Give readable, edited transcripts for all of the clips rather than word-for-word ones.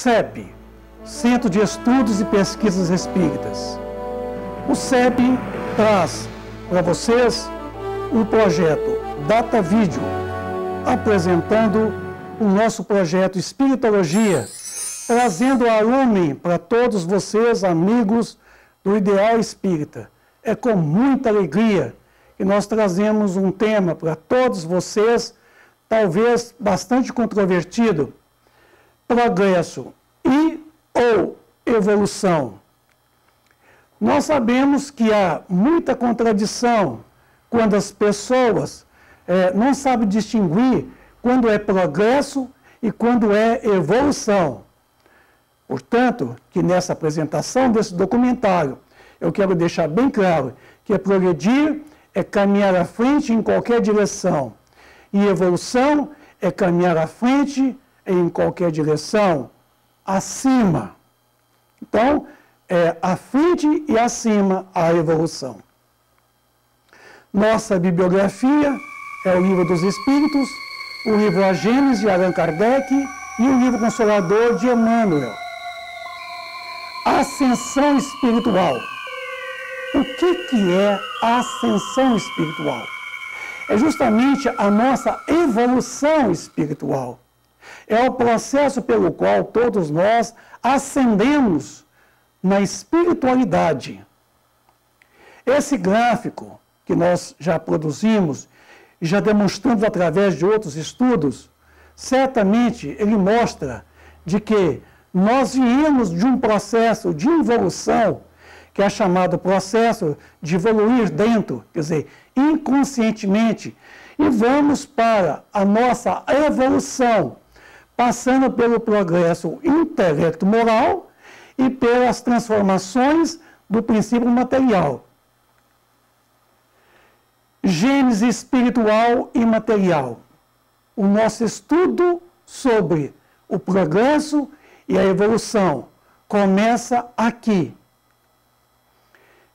CEP, Centro de Estudos e Pesquisas Espíritas. O CEP traz para vocês o projeto Data Vídeo, apresentando o nosso projeto Espiritologia, trazendo a lume para todos vocês, amigos do Ideal Espírita. É com muita alegria que nós trazemos um tema para todos vocês, talvez bastante controvertido: progresso e ou evolução. Nós sabemos que há muita contradição quando as pessoas não sabem distinguir quando é progresso e quando é evolução. Portanto, que nessa apresentação desse documentário, eu quero deixar bem claro que progredir é caminhar à frente em qualquer direção, e evolução é caminhar à frente em qualquer direção, acima. Então, é à frente e acima a evolução. Nossa bibliografia é o Livro dos Espíritos, o livro A Gênese de Allan Kardec e o livro Consolador de Emmanuel. Ascensão espiritual. O que é a ascensão espiritual? É justamente a nossa evolução espiritual. É o processo pelo qual todos nós ascendemos na espiritualidade. Esse gráfico que nós já produzimos e já demonstramos através de outros estudos, certamente ele mostra de que nós viemos de um processo de evolução, que é chamado processo de evoluir dentro, quer dizer, inconscientemente, e vamos para a nossa evolução, passando pelo progresso intelecto-moral e pelas transformações do princípio material. Gênese espiritual e material. O nosso estudo sobre o progresso e a evolução começa aqui.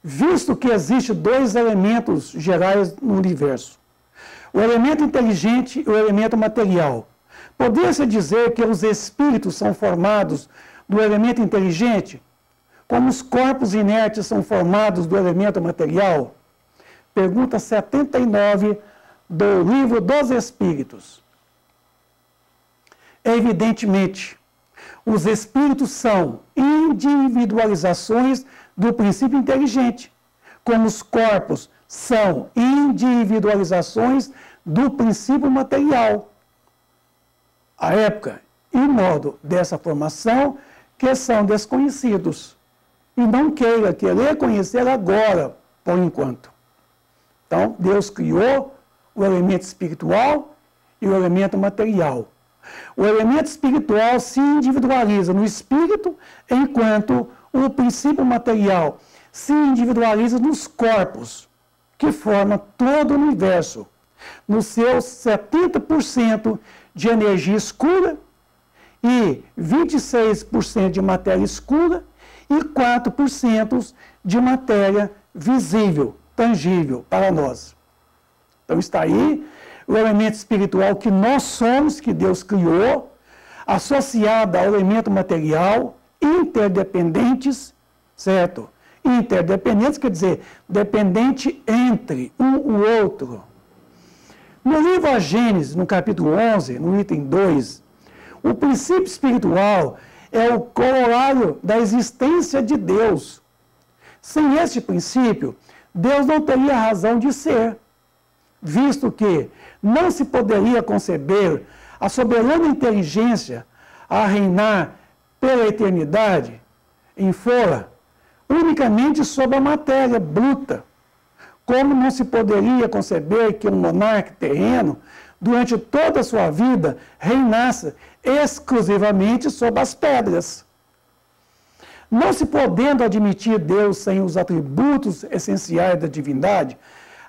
Visto que existem dois elementos gerais no universo, o elemento inteligente e o elemento material, poderia-se dizer que os espíritos são formados do elemento inteligente, como os corpos inertes são formados do elemento material? Pergunta 79 do Livro dos Espíritos. Evidentemente, os espíritos são individualizações do princípio inteligente, como os corpos são individualizações do princípio material. A época e o modo dessa formação que são desconhecidos. E não querer conhecer agora, por enquanto. Então, Deus criou o elemento espiritual e o elemento material. O elemento espiritual se individualiza no espírito, enquanto o princípio material se individualiza nos corpos, que formam todo o universo, nos seus 70% de energia escura e 26% de matéria escura e 4% de matéria visível, tangível para nós. Então está aí o elemento espiritual que nós somos, que Deus criou, associado ao elemento material, interdependentes, certo? Interdependentes quer dizer dependente entre um e o outro. No livro A Gênese, no capítulo 11, no item 2, o princípio espiritual é o corolário da existência de Deus. Sem este princípio, Deus não teria razão de ser, visto que não se poderia conceber a soberana inteligência a reinar pela eternidade em fora, unicamente sobre a matéria bruta, como não se poderia conceber que um monarca terreno, durante toda a sua vida, reinasse exclusivamente sobre as pedras. Não se podendo admitir Deus sem os atributos essenciais da divindade,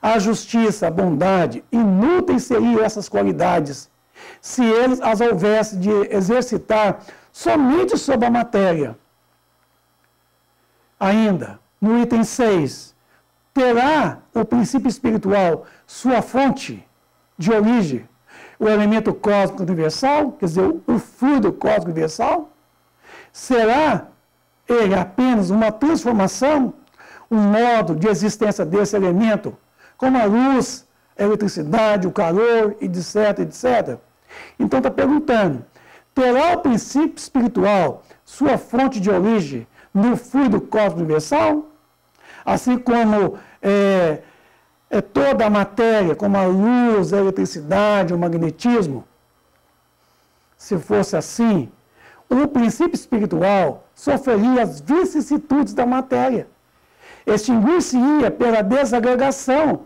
a justiça, a bondade, inúteis seriam essas qualidades, se eles as houvessem de exercitar somente sobre a matéria. Ainda, no item 6, terá o princípio espiritual sua fonte de origem, o elemento cósmico universal, quer dizer, o fluido cósmico universal, Será ele apenas uma transformação, um modo de existência desse elemento, como a luz, a eletricidade, o calor, etc, etc? Então está perguntando, terá o princípio espiritual sua fonte de origem no fluido cósmico universal? Assim como toda a matéria, como a luz, a eletricidade, o magnetismo? Se fosse assim, o princípio espiritual sofreria as vicissitudes da matéria. Extinguir-se-ia pela desagregação,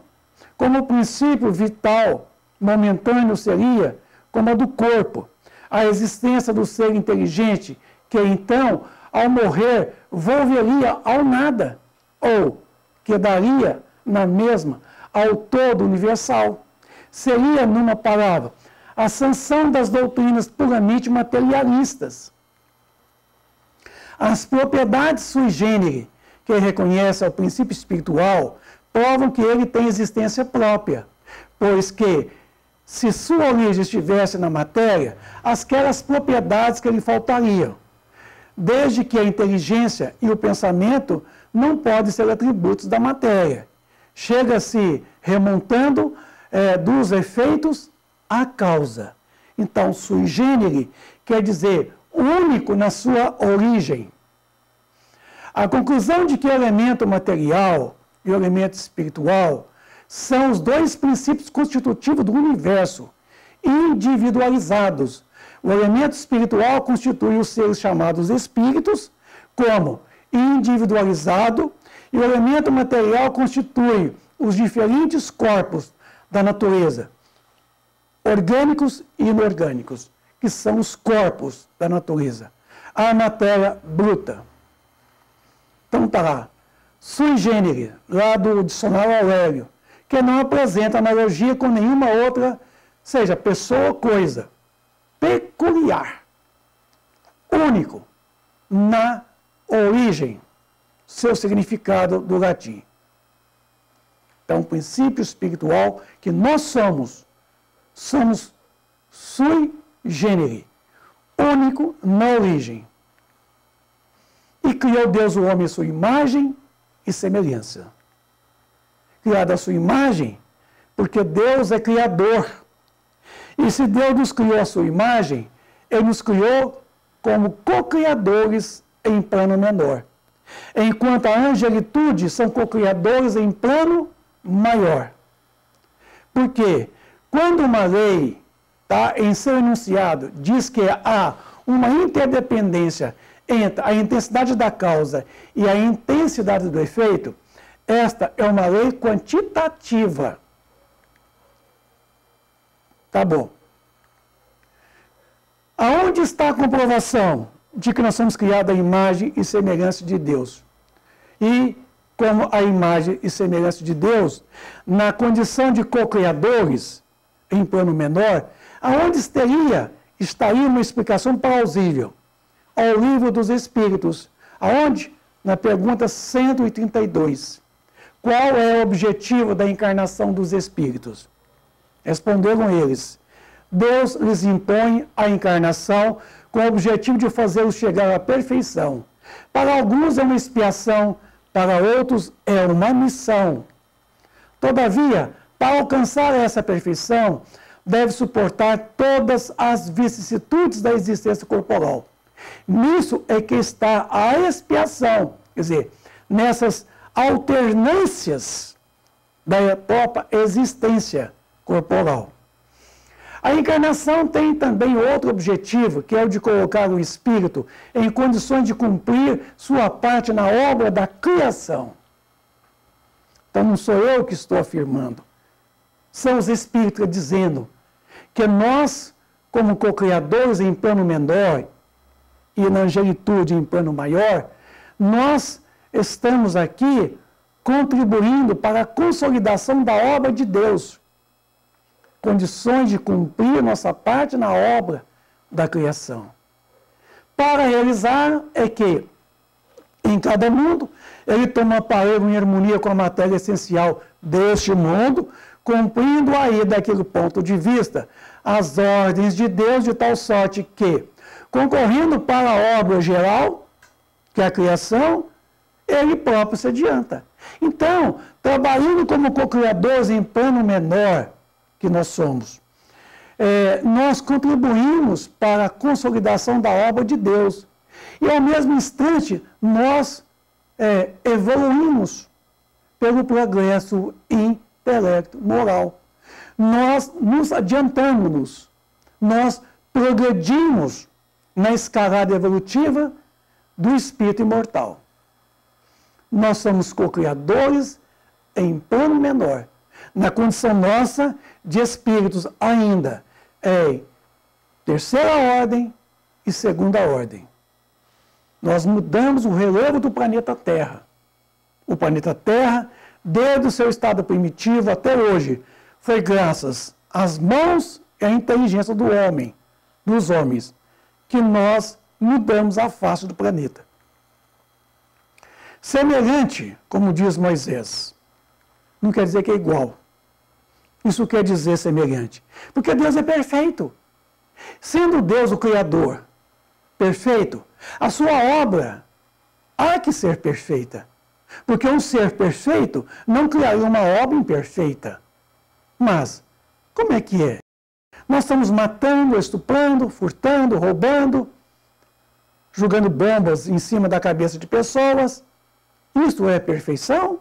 como o princípio vital momentâneo seria, como a do corpo, a existência do ser inteligente, que então, ao morrer, volveria ao nada, ou quedaria na mesma ao todo universal. Seria, numa palavra, a sanção das doutrinas puramente materialistas. As propriedades sui generis que reconhece ao princípio espiritual provam que ele tem existência própria, pois que, se sua origem estivesse na matéria, aquelas propriedades que lhe faltariam, desde que a inteligência e o pensamento não podem ser atributos da matéria. Chega-se remontando dos efeitos à causa. Então, sui generis quer dizer único na sua origem. A conclusão de que o elemento material e o elemento espiritual são os dois princípios constitutivos do universo, individualizados. O elemento espiritual constitui os seres chamados espíritos, como individualizado, e o elemento material constitui os diferentes corpos da natureza, orgânicos e inorgânicos, que são os corpos da natureza, a matéria bruta. Então está lá, sui generis, lá do dicionário Aurélio, que não apresenta analogia com nenhuma outra, seja pessoa ou coisa, peculiar, único, na origem, seu significado do latim. Então, o princípio espiritual que nós somos sui generis, único na origem. E criou Deus o homem à sua imagem e semelhança. Criado à sua imagem, porque Deus é criador. E se Deus nos criou à sua imagem, Ele nos criou como co-criadores em plano menor. Enquanto a angelitude são co-criadores em plano maior. Porque quando uma lei, em seu enunciado, diz que há uma interdependência entre a intensidade da causa e a intensidade do efeito, esta é uma lei quantitativa. Tá bom. Aonde está a comprovação de que nós somos criados à imagem e semelhança de Deus? E, como a imagem e semelhança de Deus, na condição de co-criadores, em plano menor, aonde estaria uma explicação plausível? Ao livro dos Espíritos. Aonde? Na pergunta 132. Qual é o objetivo da encarnação dos Espíritos? Responderam eles: Deus lhes impõe a encarnação com o objetivo de fazê-los chegar à perfeição. Para alguns é uma expiação, para outros é uma missão. Todavia, para alcançar essa perfeição, deve suportar todas as vicissitudes da existência corporal. Nisso é que está a expiação, quer dizer, nessas alternâncias da própria existência corporal. A encarnação tem também outro objetivo, que é o de colocar o espírito em condições de cumprir sua parte na obra da criação. Então não sou eu que estou afirmando, são os espíritos dizendo que nós, como co-criadores em plano menor e na angelitude em plano maior, nós estamos aqui contribuindo para a consolidação da obra de Deus. Condições de cumprir nossa parte na obra da criação. Para realizar é que, em cada mundo, ele toma aparelho em harmonia com a matéria essencial deste mundo, cumprindo aí, daquele ponto de vista, as ordens de Deus, de tal sorte que concorrendo para a obra geral, que é a criação, ele próprio se adianta. Então, trabalhando como co-criadores em plano menor que nós somos, nós contribuímos para a consolidação da obra de Deus. E, ao mesmo instante, nós evoluímos pelo progresso intelecto moral. Nós nos adiantamos, nós progredimos na escalada evolutiva do espírito imortal. Nós somos co-criadores em plano menor, na condição nossa de espíritos ainda em terceira ordem e segunda ordem. Nós mudamos o relevo do planeta Terra. O planeta Terra, desde o seu estado primitivo até hoje, foi graças às mãos e à inteligência do homem, dos homens, que nós mudamos a face do planeta. Semelhante, como diz Moisés, não quer dizer que é igual. Isso quer dizer semelhante. Porque Deus é perfeito. Sendo Deus o Criador perfeito, a sua obra há que ser perfeita. Porque um ser perfeito não criaria uma obra imperfeita. Mas, como é que é? Nós estamos matando, estuprando, furtando, roubando, jogando bombas em cima da cabeça de pessoas. Isto é perfeição?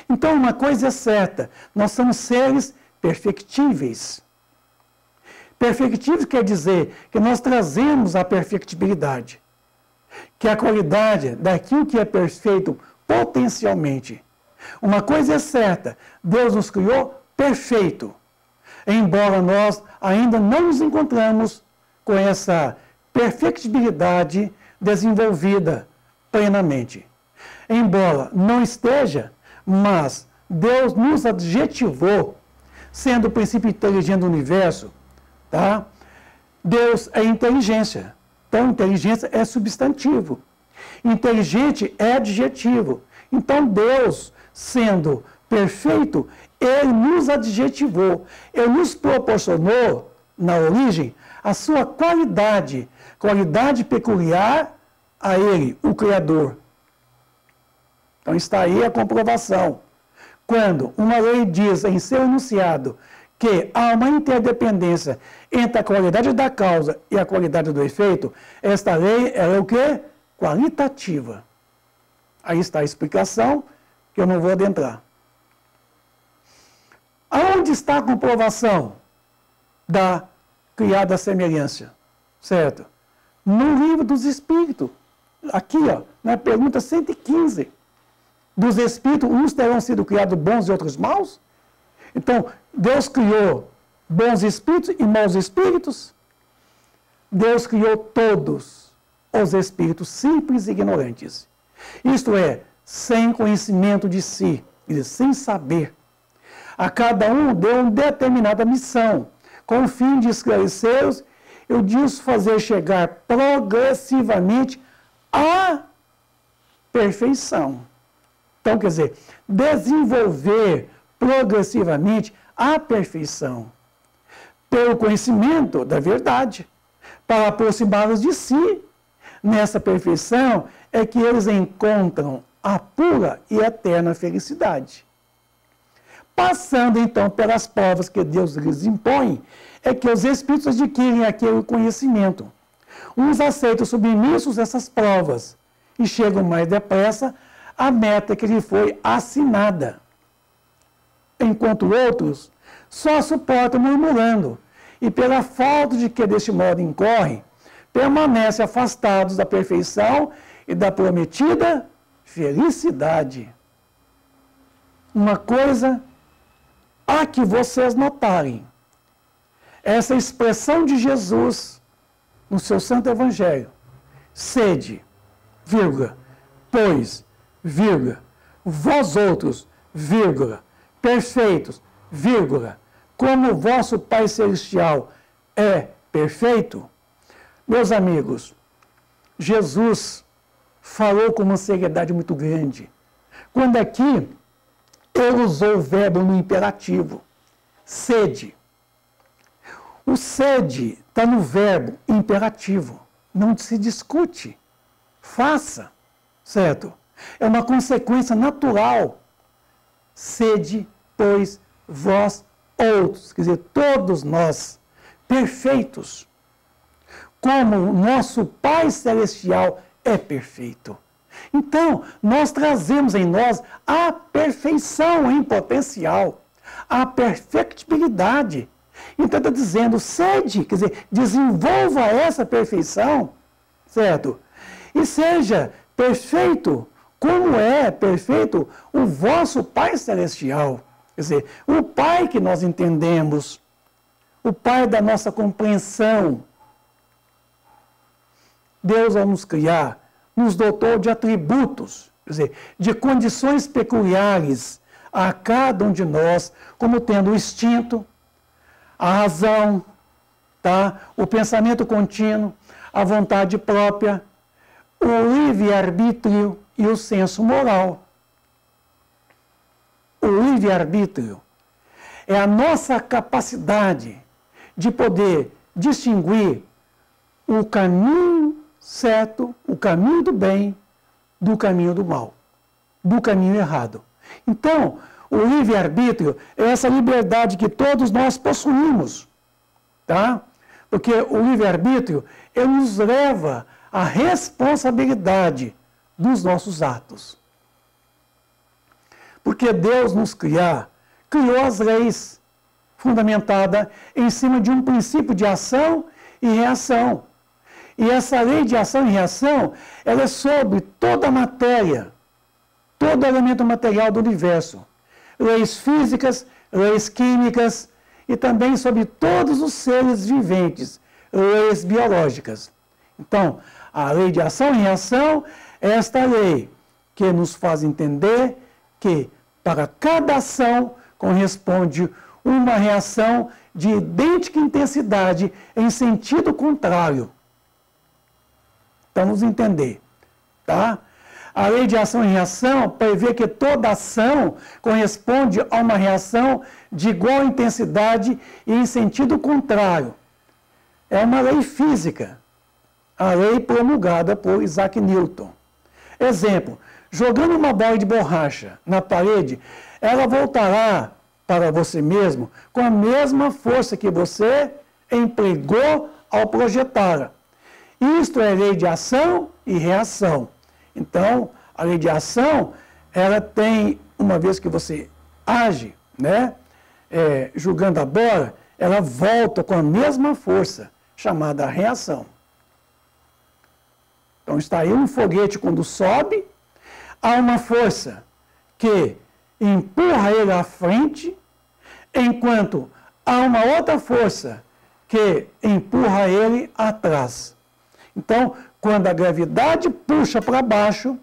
Então, uma coisa é certa, nós somos seres perfectíveis. Perfectíveis quer dizer que nós trazemos a perfectibilidade, que é a qualidade daquilo que é perfeito potencialmente. Uma coisa é certa, Deus nos criou perfeito, embora nós ainda não nos encontramos com essa perfectibilidade desenvolvida plenamente. Embora não esteja, mas Deus nos adjetivou, sendo o princípio inteligente do universo, tá? Deus é inteligência. Então, inteligência é substantivo. Inteligente é adjetivo. Então, Deus, sendo perfeito, Ele nos adjetivou. Ele nos proporcionou, na origem, a sua qualidade peculiar a Ele, o Criador. Então está aí a comprovação. Quando uma lei diz em seu enunciado que há uma interdependência entre a qualidade da causa e a qualidade do efeito, esta lei é o quê? Qualitativa. Aí está a explicação, que eu não vou adentrar. Aonde está a comprovação da criada semelhança? Certo? No livro dos Espíritos. Aqui, ó, na pergunta 115. Dos espíritos, uns terão sido criados bons e outros maus? Então, Deus criou bons espíritos e maus espíritos? Deus criou todos os espíritos simples e ignorantes. Isto é, sem conhecimento de si, sem saber. A cada um deu uma determinada missão, com o fim de esclarecê-los e de os fazer chegar progressivamente à perfeição. Então, quer dizer, desenvolver progressivamente a perfeição, pelo conhecimento da verdade, para aproximá-los de si. Nessa perfeição é que eles encontram a pura e eterna felicidade. Passando, então, pelas provas que Deus lhes impõe, é que os espíritos adquirem aquele conhecimento. Uns aceitam submissos essas provas e chegam mais depressa à meta que lhe foi assinada, enquanto outros só suportam murmurando e, pela falta de que deste modo incorrem, permanecem afastados da perfeição e da prometida felicidade. Uma coisa há que vocês notarem, essa expressão de Jesus no seu Santo Evangelho: sede, vírgula, pois, vírgula, vós outros, vírgula, perfeitos, vírgula, como o vosso Pai Celestial é perfeito. Meus amigos, Jesus falou com uma seriedade muito grande. Quando aqui ele usou o verbo no imperativo, sede. O sede está no verbo imperativo. não se discute. Faça, certo? É uma consequência natural. Sede, pois, vós outros, quer dizer, todos nós, perfeitos, como o nosso Pai Celestial é perfeito. Então, nós trazemos em nós a perfeição em potencial, a perfectibilidade. Então, está dizendo, sede, quer dizer, desenvolva essa perfeição, certo? E seja perfeito, como é perfeito o vosso Pai Celestial. Quer dizer, o Pai que nós entendemos, o Pai da nossa compreensão. Deus, ao nos criar, nos dotou de atributos, quer dizer, de condições peculiares a cada um de nós, como tendo o instinto, a razão, tá? O pensamento contínuo, a vontade própria, o livre-arbítrio e o senso moral. O livre-arbítrio é a nossa capacidade de poder distinguir o caminho certo, o caminho do bem, do caminho do mal, do caminho errado. Então, o livre-arbítrio é essa liberdade que todos nós possuímos, tá? Porque o livre-arbítrio, ele nos leva à responsabilidade dos nossos atos. Porque Deus nos criou as leis, fundamentada em cima de um princípio de ação e reação. E essa lei de ação e reação, ela é sobre toda a matéria, todo elemento material do universo. Leis físicas, leis químicas e também sobre todos os seres viventes, leis biológicas. Então, a lei de ação e reação é esta lei que nos faz entender que para cada ação corresponde uma reação de idêntica intensidade em sentido contrário. Então, vamos entender, tá? A lei de ação e reação prevê que toda ação corresponde a uma reação de igual intensidade e em sentido contrário. É uma lei física, a lei promulgada por Isaac Newton. Exemplo, jogando uma bola de borracha na parede, ela voltará para você mesmo com a mesma força que você empregou ao projetá-la. Isto é lei de ação e reação. Então, a lei de ação, ela tem, uma vez que você age, né, jogando a bola, ela volta com a mesma força, chamada reação. Então, está aí um foguete quando sobe, há uma força que empurra ele à frente, enquanto há uma outra força que empurra ele atrás. Então, quando a gravidade puxa para baixo,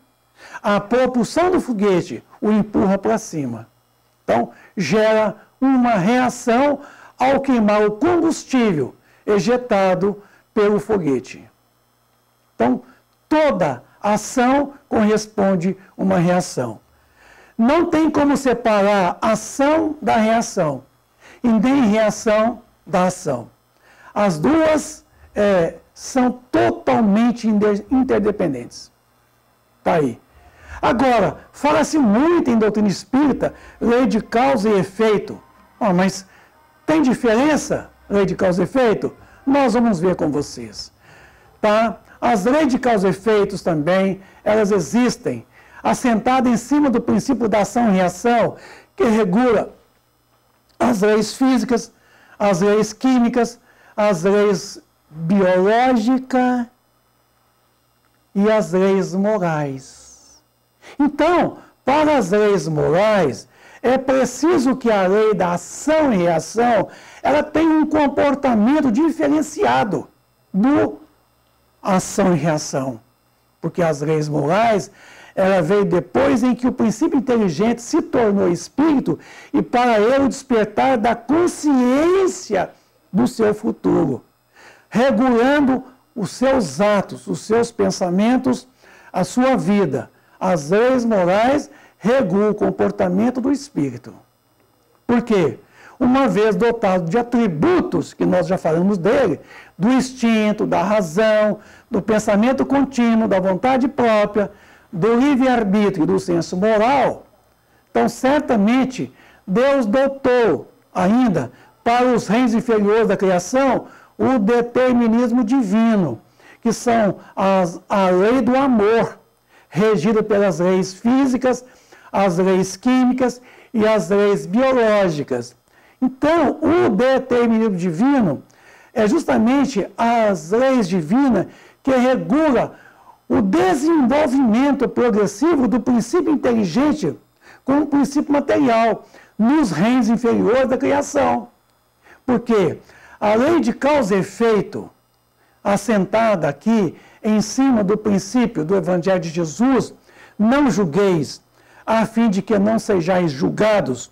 a propulsão do foguete o empurra para cima. Então, gera uma reação ao queimar o combustível ejetado pelo foguete. Então, toda ação corresponde a uma reação. Não tem como separar ação da reação, e nem reação da ação. As duas são totalmente interdependentes. Está aí. Agora, fala-se muito em doutrina espírita, lei de causa e efeito. Mas tem diferença, lei de causa e efeito? Nós vamos ver com vocês. Tá? As leis de causa e efeitos também, elas existem, assentadas em cima do princípio da ação e reação, que regula as leis físicas, as leis químicas, as leis biológicas e as leis morais. Então, para as leis morais, é preciso que a lei da ação e reação, ela tenha um comportamento diferenciado do ação e reação. Porque as leis morais, ela veio depois em que o princípio inteligente se tornou espírito e para ele o despertar da consciência do seu futuro, regulando os seus atos, os seus pensamentos, a sua vida. As leis morais regulam o comportamento do espírito. Por quê? Uma vez dotado de atributos, que nós já falamos dele, do instinto, da razão, do pensamento contínuo, da vontade própria, do livre-arbítrio e do senso moral, então certamente Deus dotou ainda para os reinos inferiores da criação o determinismo divino, que são a lei do amor, regida pelas leis físicas, as leis químicas e as leis biológicas. Então, o determinismo divino é justamente as leis divinas que regulam o desenvolvimento progressivo do princípio inteligente com o princípio material nos reinos inferiores da criação. Porque a lei de causa e efeito, assentada aqui em cima do princípio do Evangelho de Jesus, não julgueis, a fim de que não sejais julgados,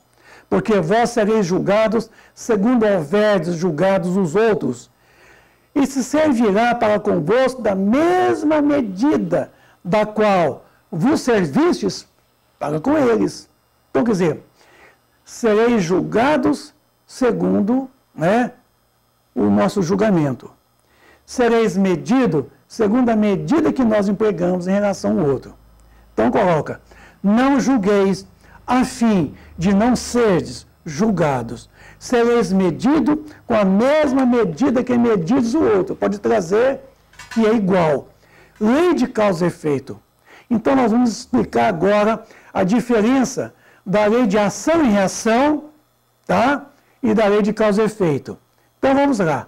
porque vós sereis julgados segundo houverdes julgados os outros, e se servirá para convosco da mesma medida da qual vos servistes para com eles. Então, quer dizer, sereis julgados segundo, o nosso julgamento. Sereis medido segundo a medida que nós empregamos em relação ao outro. Então coloca, não julgueis a fim de não serdes julgados. Sereis medido com a mesma medida que medides o outro. Pode trazer que é igual. Lei de causa e efeito. Então nós vamos explicar agora a diferença da lei de ação e reação, tá? E da lei de causa e efeito. Então vamos lá.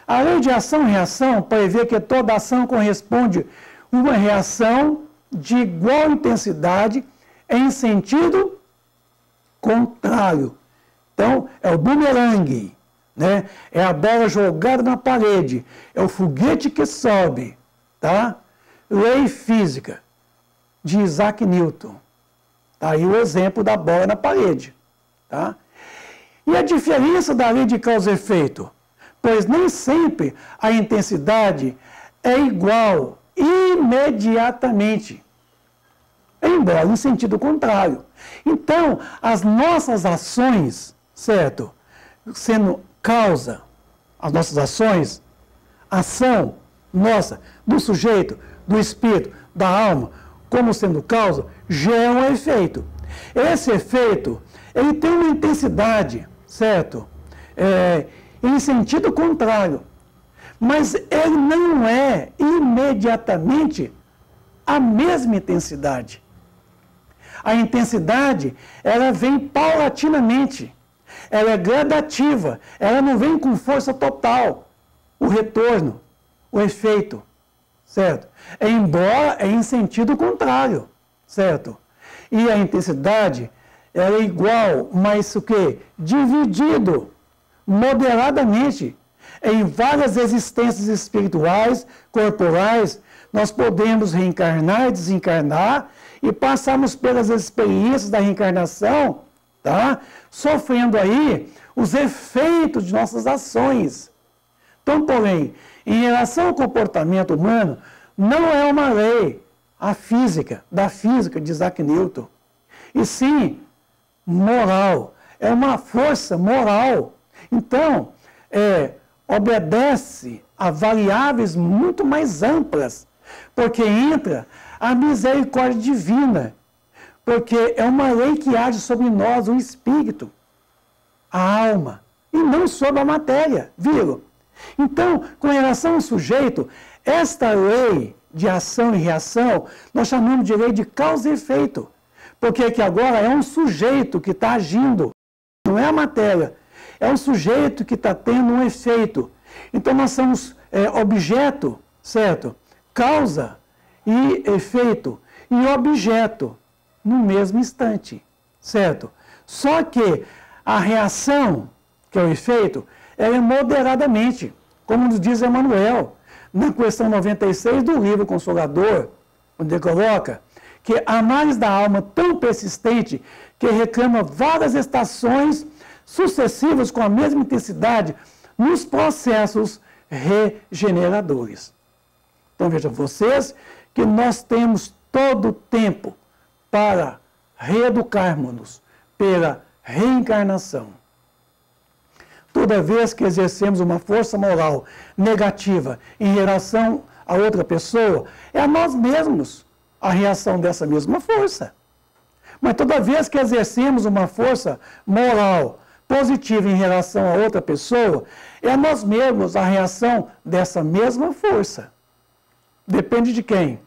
A lei de ação e reação prevê que toda ação corresponde a uma reação de igual intensidade em sentido contrário. Então, é o bumerangue, é a bola jogada na parede, é o foguete que sobe, tá? Lei física de Isaac Newton. Tá aí o exemplo da bola na parede, tá? E a diferença da lei de causa e efeito? Pois nem sempre a intensidade é igual imediatamente, embora em sentido contrário. Então, as nossas ações, certo? Sendo causa, as nossas ações, ação nossa, do sujeito, do espírito, da alma, como sendo causa, gera um efeito. Esse efeito, ele tem uma intensidade, certo? Em sentido contrário. Mas ele não é imediatamente a mesma intensidade. A intensidade, ela vem paulatinamente, ela é gradativa, ela não vem com força total. O retorno, o efeito, certo? Embora é em sentido contrário, certo? E a intensidade, ela é igual, mas o quê? Dividido moderadamente em várias existências espirituais, corporais, nós podemos reencarnar e desencarnar e passarmos pelas experiências da reencarnação, tá? Sofrendo aí os efeitos de nossas ações. Então, porém, em relação ao comportamento humano, não é uma lei, da física de Isaac Newton, e sim moral, é uma força moral. Então, obedece a variáveis muito mais amplas, porque entra a misericórdia divina, porque é uma lei que age sobre nós, o espírito, a alma, e não sobre a matéria, viram? Então, com relação ao sujeito, esta lei de ação e reação, nós chamamos de lei de causa e efeito, porque que agora é um sujeito que está agindo, não é a matéria, é um sujeito que está tendo um efeito. Então nós somos objeto, certo? Causa e efeito, e objeto no mesmo instante, certo? Só que a reação, que é o efeito, ela é moderadamente, como nos diz Emmanuel, na questão 96 do livro Consolador, onde ele coloca que a análise da alma tão persistente que reclama várias estações sucessivas com a mesma intensidade nos processos regeneradores. Então vejam vocês que nós temos todo o tempo para reeducarmos-nos pela reencarnação. toda vez que exercemos uma força moral negativa em relação a outra pessoa, é a nós mesmos a reação dessa mesma força. Mas toda vez que exercemos uma força moral positiva em relação a outra pessoa, é a nós mesmos a reação dessa mesma força. Depende de quem?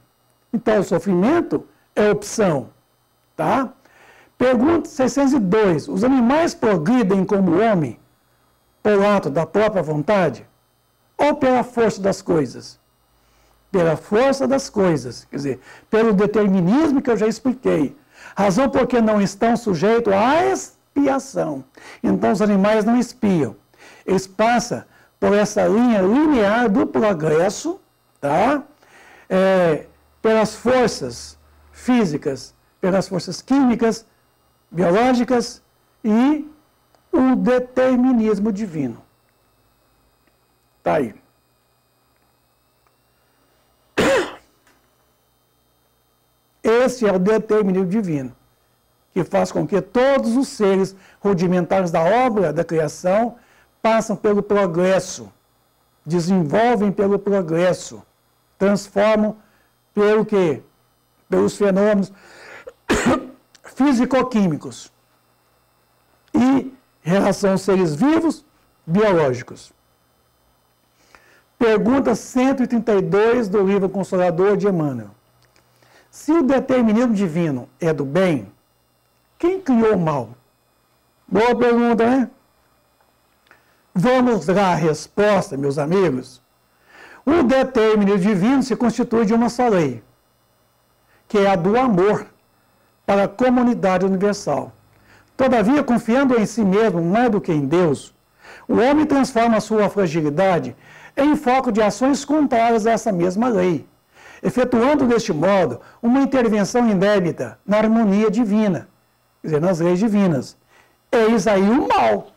Então, o sofrimento é opção, tá? Pergunta 602. Os animais progridem como o homem por ato da própria vontade ou pela força das coisas? Pela força das coisas, quer dizer, pelo determinismo que eu já expliquei. Razão porque não estão sujeitos à expiação. Então, os animais não espiam. Eles passam por essa linha linear do progresso, tá? Pelas forças físicas, pelas forças químicas, biológicas e o determinismo divino. Está aí. Esse é o determinismo divino, que faz com que todos os seres rudimentares da obra da criação passam pelo progresso, desenvolvem pelo progresso, transformam pelo quê? Pelos fenômenos físico-químicos e em relação aos seres vivos, biológicos. Pergunta 132 do livro Consolador de Emmanuel. Se o determinismo divino é do bem, quem criou o mal? Boa pergunta, né? Vamos dar a resposta, meus amigos. O determinismo divino se constitui de uma só lei, que é a do amor para a comunidade universal. Todavia, confiando em si mesmo mais do que em Deus, o homem transforma a sua fragilidade em foco de ações contrárias a essa mesma lei, efetuando deste modo uma intervenção indébita na harmonia divina, quer dizer, nas leis divinas. Eis aí o mal.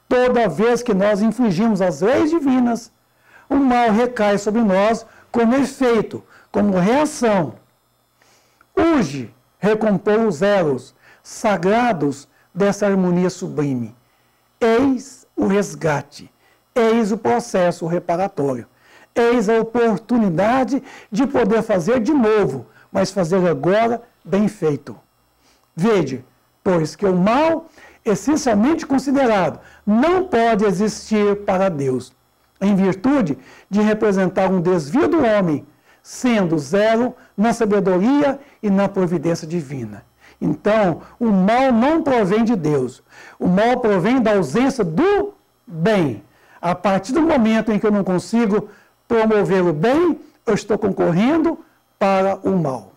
Toda vez que nós infringimos as leis divinas, o mal recai sobre nós como efeito, como reação. Urge recompor os elos sagrados dessa harmonia sublime. Eis o resgate, eis o processo reparatório, eis a oportunidade de poder fazer de novo, mas fazer agora bem feito. Vede, pois que o mal, essencialmente considerado, não pode existir para Deus, em virtude de representar um desvio do homem, sendo zero na sabedoria e na providência divina. Então, o mal não provém de Deus. O mal provém da ausência do bem. A partir do momento em que eu não consigo promover o bem, eu estou concorrendo para o mal.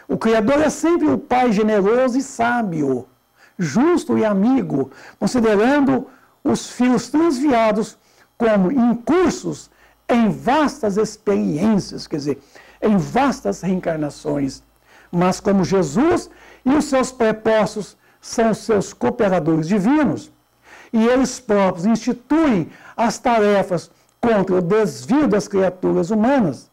O Criador é sempre o Pai generoso e sábio, justo e amigo, considerando os filhos transviados como incursos em vastas experiências, quer dizer, em vastas reencarnações. Mas como Jesus e os seus prepostos são os seus cooperadores divinos, e eles próprios instituem as tarefas contra o desvio das criaturas humanas,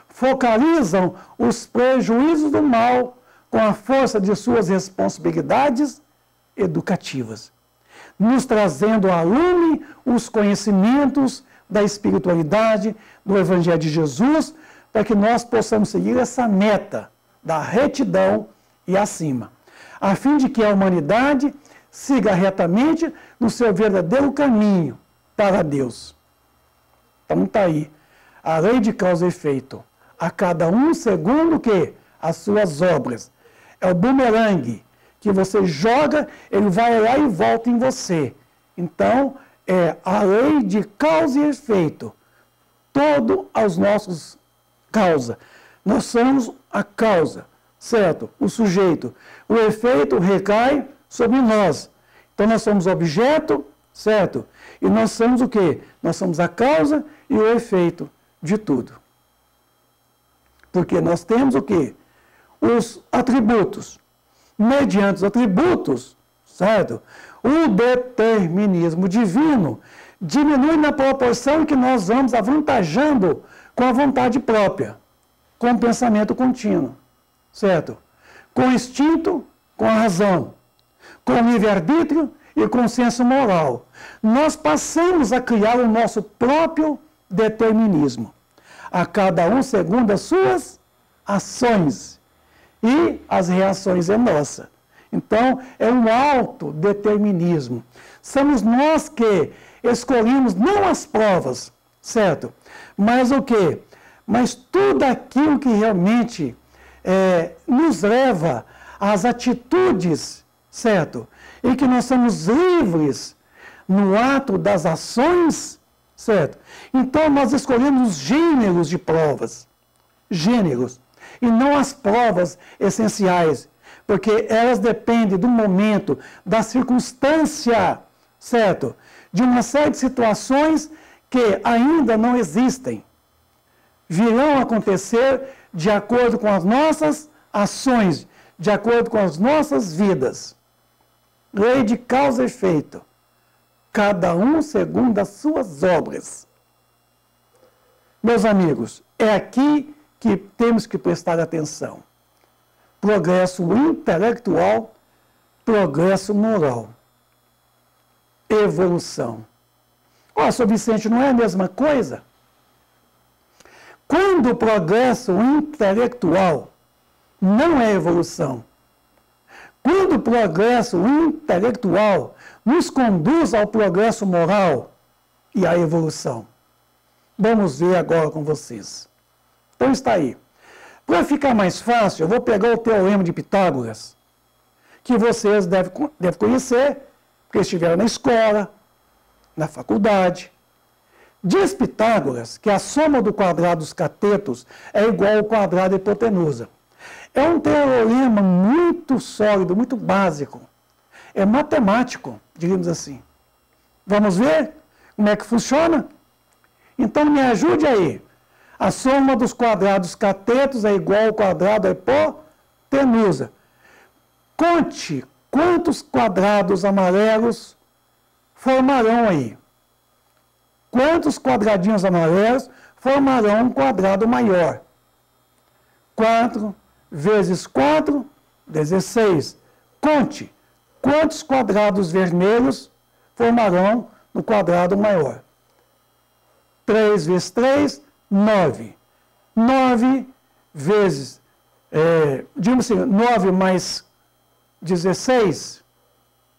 focalizam os prejuízos do mal com a força de suas responsabilidades educativas, nos trazendo à lume os conhecimentos da espiritualidade, do Evangelho de Jesus, para que nós possamos seguir essa meta da retidão e acima, a fim de que a humanidade siga retamente no seu verdadeiro caminho para Deus. Então está aí, a lei de causa e efeito, a cada um segundo que as suas obras. É o bumerangue que você joga, ele vai lá e volta em você. Então, é a lei de causa e efeito. Todo aos nossos causa. Nós somos a causa, certo? O sujeito. O efeito recai sobre nós. Então, nós somos objeto, certo? E nós somos o quê? Nós somos a causa e o efeito de tudo. Porque nós temos o quê? Os atributos. Mediante os atributos, certo? O determinismo divino diminui na proporção que nós vamos avantajando com a vontade própria, com o pensamento contínuo, certo? Com o instinto, com a razão, com o livre-arbítrio e com senso moral, nós passamos a criar o nosso próprio determinismo, a cada um segundo as suas ações, e as reações é nossa. Então, é um autodeterminismo. Somos nós que escolhemos não as provas, certo? Mas o quê? Mas tudo aquilo que realmente nos leva às atitudes, certo? E que nós somos livres no ato das ações, certo? Então, nós escolhemos os gêneros de provas, gêneros, e não as provas essenciais, porque elas dependem do momento, da circunstância, certo? De uma série de situações que ainda não existem. Virão acontecer de acordo com as nossas ações, de acordo com as nossas vidas. Lei de causa e efeito. Cada um segundo as suas obras. Meus amigos, é aqui que temos que prestar atenção. Progresso intelectual, progresso moral. Evolução. Ó, Sr. Vicente, não é a mesma coisa? Quando o progresso intelectual não é evolução, quando o progresso intelectual nos conduz ao progresso moral e à evolução. Vamos ver agora com vocês. Então está aí. Para ficar mais fácil, eu vou pegar o Teorema de Pitágoras, que vocês devem conhecer, porque estiveram na escola, na faculdade. Diz Pitágoras que a soma do quadrado dos catetos é igual ao quadrado da hipotenusa. É um teorema muito sólido, muito básico. É matemático, digamos assim. Vamos ver como é que funciona? Então me ajude aí. A soma dos quadrados catetos é igual ao quadrado da hipotenusa. Conte quantos quadrados amarelos formarão aí. Quantos quadradinhos amarelos formarão um quadrado maior? 4 vezes 4, 16. Conte quantos quadrados vermelhos formarão no quadrado maior. 3 vezes 3, 9. 9 vezes, digamos assim, 9 mais 16,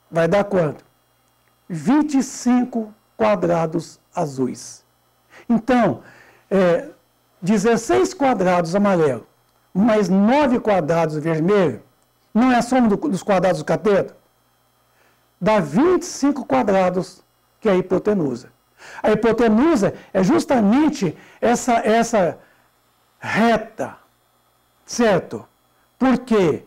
vai dar quanto? 25 quadrados azuis. Então, 16 quadrados amarelo, mais 9 quadrados vermelho, não é a soma dos quadrados do cateto? Dá 25 quadrados, que é a hipotenusa. A hipotenusa é justamente essa reta, certo? Porque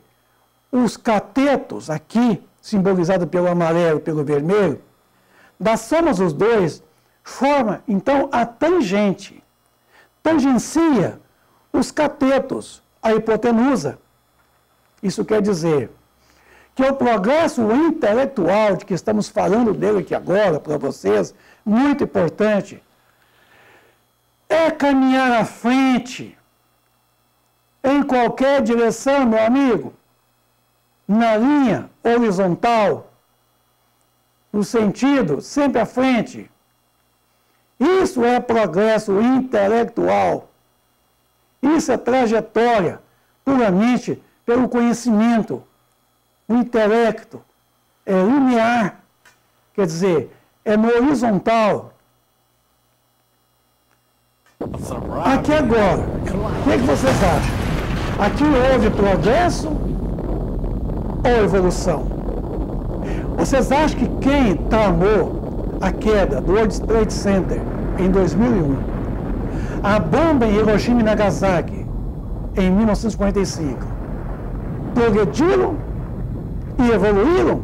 os catetos, aqui, simbolizados pelo amarelo e pelo vermelho, das somas dos dois, forma, então, a tangente. Tangencia os catetos, a hipotenusa. Isso quer dizer que o progresso intelectual, de que estamos falando dele aqui agora para vocês, muito importante, é caminhar à frente, em qualquer direção, meu amigo, na linha horizontal, no sentido sempre à frente. Isso é progresso intelectual. Isso é trajetória, puramente pelo conhecimento. O intelecto é linear, quer dizer, é no horizontal. Aqui agora, o que vocês acham? Aqui houve progresso ou evolução? Vocês acham que quem tramou a queda do World Trade Center em 2001, a bomba em Hiroshima e Nagasaki em 1945, progrediram e evoluíram?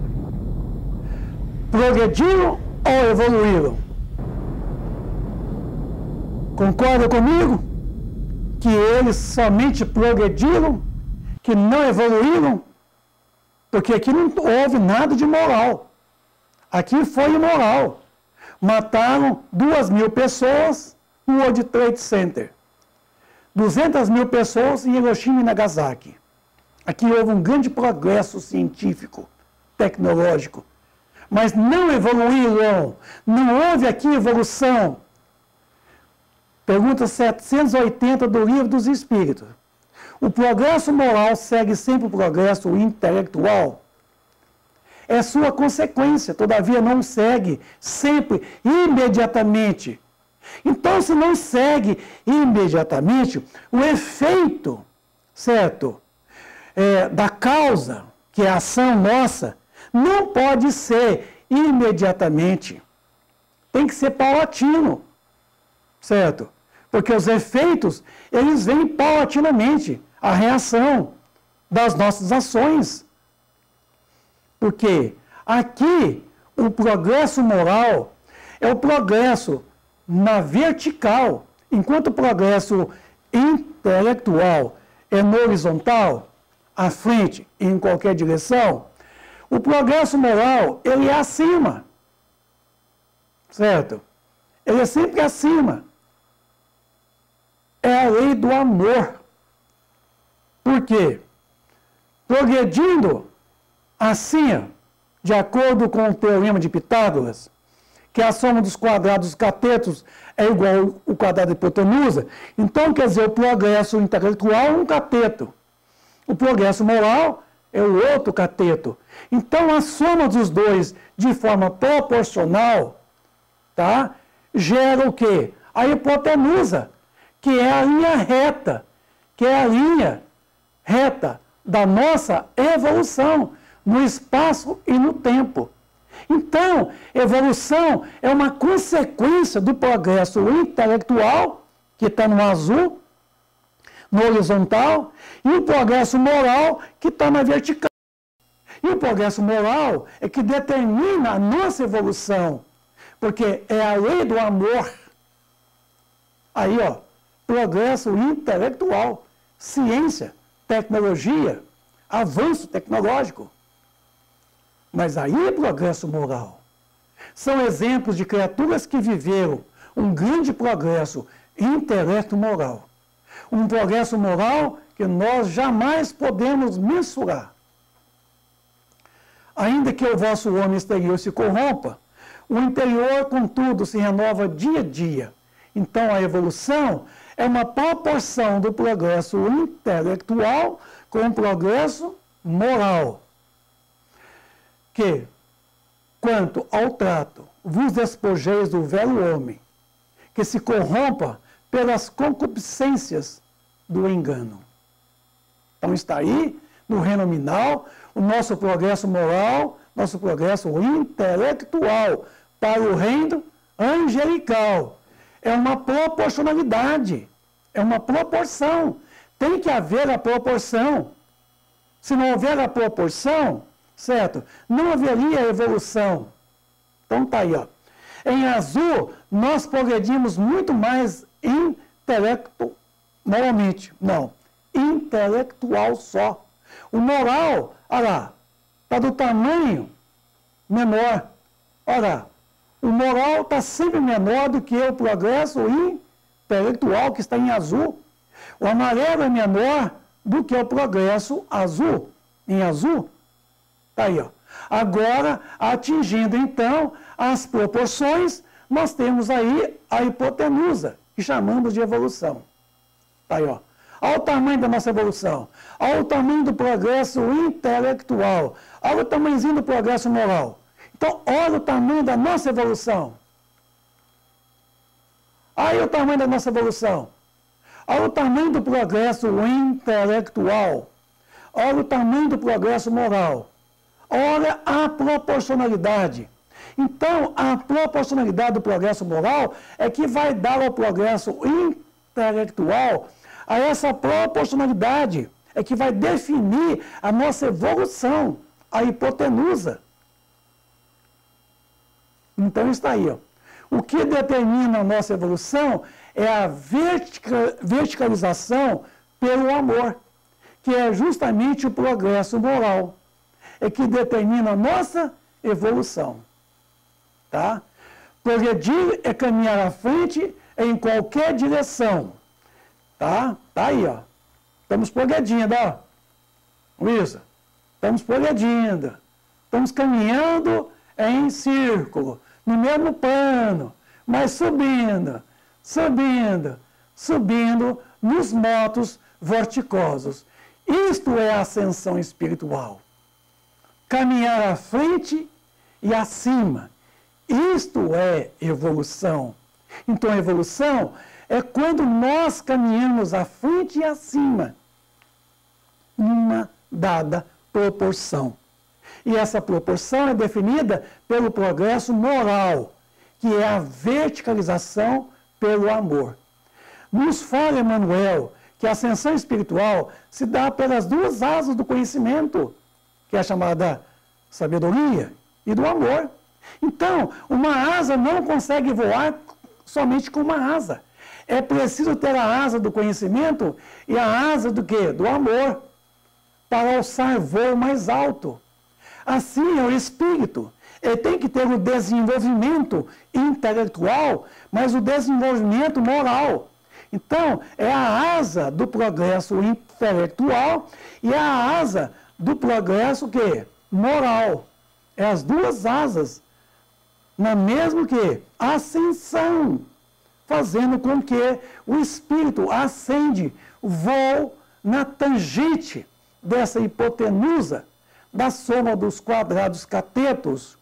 Progrediram ou evoluíram? Concorda comigo? Que eles somente progrediram, que não evoluíram? Porque aqui não houve nada de moral. Aqui foi imoral. Mataram 2.000 pessoas no World Trade Center. 200.000 pessoas em Hiroshima e Nagasaki. Aqui houve um grande progresso científico, tecnológico. mas não evoluíram. Não houve aqui evolução. Pergunta 780 do Livro dos Espíritos. O progresso moral segue sempre o progresso intelectual? É sua consequência, todavia não segue sempre imediatamente. Então, se não segue imediatamente, o efeito, certo, da causa, que é a ação nossa, não pode ser imediatamente. Tem que ser paulatino, certo? Porque os efeitos, eles vêm paulatinamente, a reação das nossas ações. Porque aqui o progresso moral é o progresso na vertical, enquanto o progresso intelectual é no horizontal, à frente, em qualquer direção, o progresso moral, ele é acima, certo? Ele é sempre acima. É a lei do amor. Por quê? Progredindo assim, de acordo com o teorema de Pitágoras, que a soma dos quadrados dos catetos é igual ao quadrado de hipotenusa, então quer dizer, o progresso intelectual é um cateto. O progresso moral é o outro cateto. Então, a soma dos dois de forma proporcional, tá, gera o quê? A hipotenusa, que é a linha reta, que é a linha reta da nossa evolução no espaço e no tempo. Então, evolução é uma consequência do progresso intelectual, que está no azul, no horizontal, e o progresso moral, que está na vertical. E o progresso moral é que determina a nossa evolução, porque é a lei do amor. Aí, ó, progresso intelectual, ciência, tecnologia, avanço tecnológico. Mas aí é progresso moral. São exemplos de criaturas que viveram um grande progresso intelecto-moral. Um progresso moral que nós jamais podemos mensurar. Ainda que o vosso homem exterior se corrompa, o interior, contudo, se renova dia a dia. Então, a evolução é uma proporção do progresso intelectual com o progresso moral. Que, quanto ao trato, vos despojeis do velho homem, que se corrompa pelas concupiscências do engano. Então está aí, no reino nominal, o nosso progresso moral, nosso progresso intelectual para o reino angelical. É uma proporcionalidade, é uma proporção. Tem que haver a proporção. Se não houver a proporção, certo? Não haveria evolução. Então tá aí, ó. Em azul, nós progredimos muito mais moralmente. Não, intelectual só. O moral, olha lá, está do tamanho menor. Olha lá, o moral está sempre menor do que o progresso intelectual, que está em azul. O amarelo é menor do que o progresso azul, em azul. Está aí, ó. Agora, atingindo, então, as proporções, nós temos aí a hipotenusa, que chamamos de evolução. Está aí, ó. Olha o tamanho da nossa evolução. Olha o tamanho do progresso intelectual. Olha o tamanhozinho do progresso moral. Então, olha o tamanho da nossa evolução. Olha o tamanho da nossa evolução. Olha o tamanho do progresso intelectual. Olha o tamanho do progresso moral. Olha a proporcionalidade. Então, a proporcionalidade do progresso moral é que vai dar ao progresso intelectual, a essa proporcionalidade, é que vai definir a nossa evolução, a hipotenusa. Então, está aí, ó. O que determina a nossa evolução é a verticalização pelo amor, que é justamente o progresso moral. É que determina a nossa evolução. Tá? Progredir é caminhar à frente em qualquer direção. Tá? Tá aí, ó. Estamos progredindo, ó. Luísa, estamos progredindo. Estamos caminhando em círculo, no mesmo plano, mas subindo, subindo, subindo nos motos vertigosos. Isto é ascensão espiritual. Caminhar à frente e acima. Isto é evolução. Então, a evolução é quando nós caminhamos à frente e acima, numa dada proporção. E essa proporção é definida pelo progresso moral, que é a verticalização pelo amor. Nos fala Emmanuel que a ascensão espiritual se dá pelas duas asas do conhecimento, que é a chamada sabedoria e do amor. Então, uma asa não consegue voar somente com uma asa. É preciso ter a asa do conhecimento e a asa do quê? Do amor, para alçar voo mais alto. Assim é o espírito. Ele tem que ter o desenvolvimento intelectual, mas o desenvolvimento moral. Então, é a asa do progresso intelectual e a asa do progresso quê? Moral. É as duas asas na mesma que ascensão, fazendo com que o espírito ascende, voa na tangente dessa hipotenusa, da soma dos quadrados catetos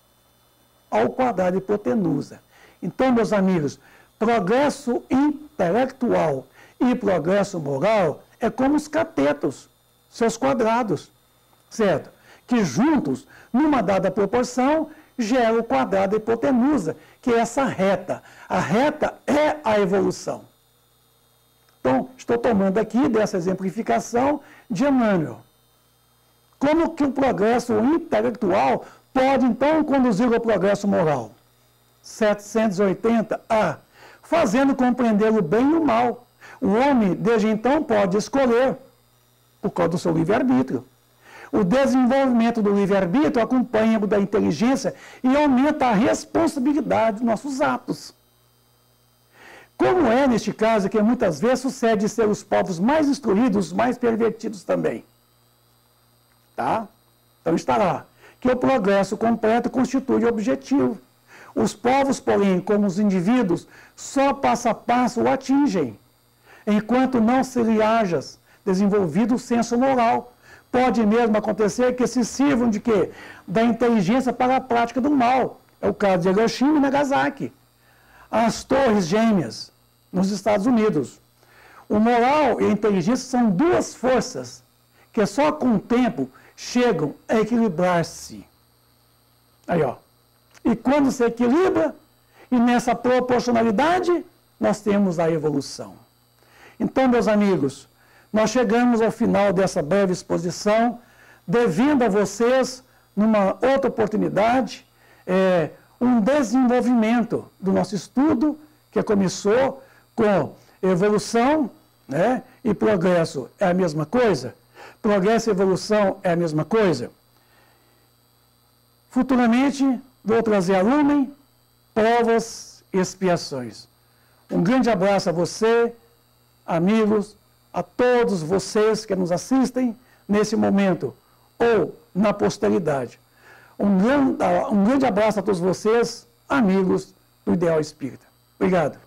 ao quadrado hipotenusa. Então, meus amigos, progresso intelectual e progresso moral é como os catetos, seus quadrados, certo? Que juntos, numa dada proporção, gera o quadrado hipotenusa, que é essa reta. A reta é a evolução. Então, estou tomando aqui dessa exemplificação de Emmanuel. Como que o progresso intelectual pode, então, conduzir ao progresso moral? 780A. Fazendo compreender o bem e o mal. O homem, desde então, pode escolher, por causa do seu livre-arbítrio. O desenvolvimento do livre-arbítrio acompanha o da inteligência e aumenta a responsabilidade dos nossos atos. Como é, neste caso, que muitas vezes sucede ser os povos mais instruídos, os mais pervertidos também. Tá? Então está lá, que o progresso completo constitui o objetivo. Os povos, porém, como os indivíduos, só passo a passo o atingem, enquanto não se lhe haja desenvolvido o senso moral. Pode mesmo acontecer que se sirvam de quê? Da inteligência para a prática do mal. É o caso de Hiroshima e Nagasaki. As torres gêmeas nos Estados Unidos. O moral e a inteligência são duas forças que só com o tempo chegam a equilibrar-se. Aí, ó. E quando se equilibra, e nessa proporcionalidade, nós temos a evolução. Então, meus amigos, nós chegamos ao final dessa breve exposição, devendo a vocês, numa outra oportunidade, um desenvolvimento do nosso estudo, que começou com evolução, né, e progresso é a mesma coisa. Progresso e evolução é a mesma coisa. Futuramente, vou trazer a lumen, provas e expiações. Um grande abraço a você, amigos, a todos vocês que nos assistem nesse momento ou na posteridade. Um grande abraço a todos vocês, amigos do Ideal Espírita. Obrigado.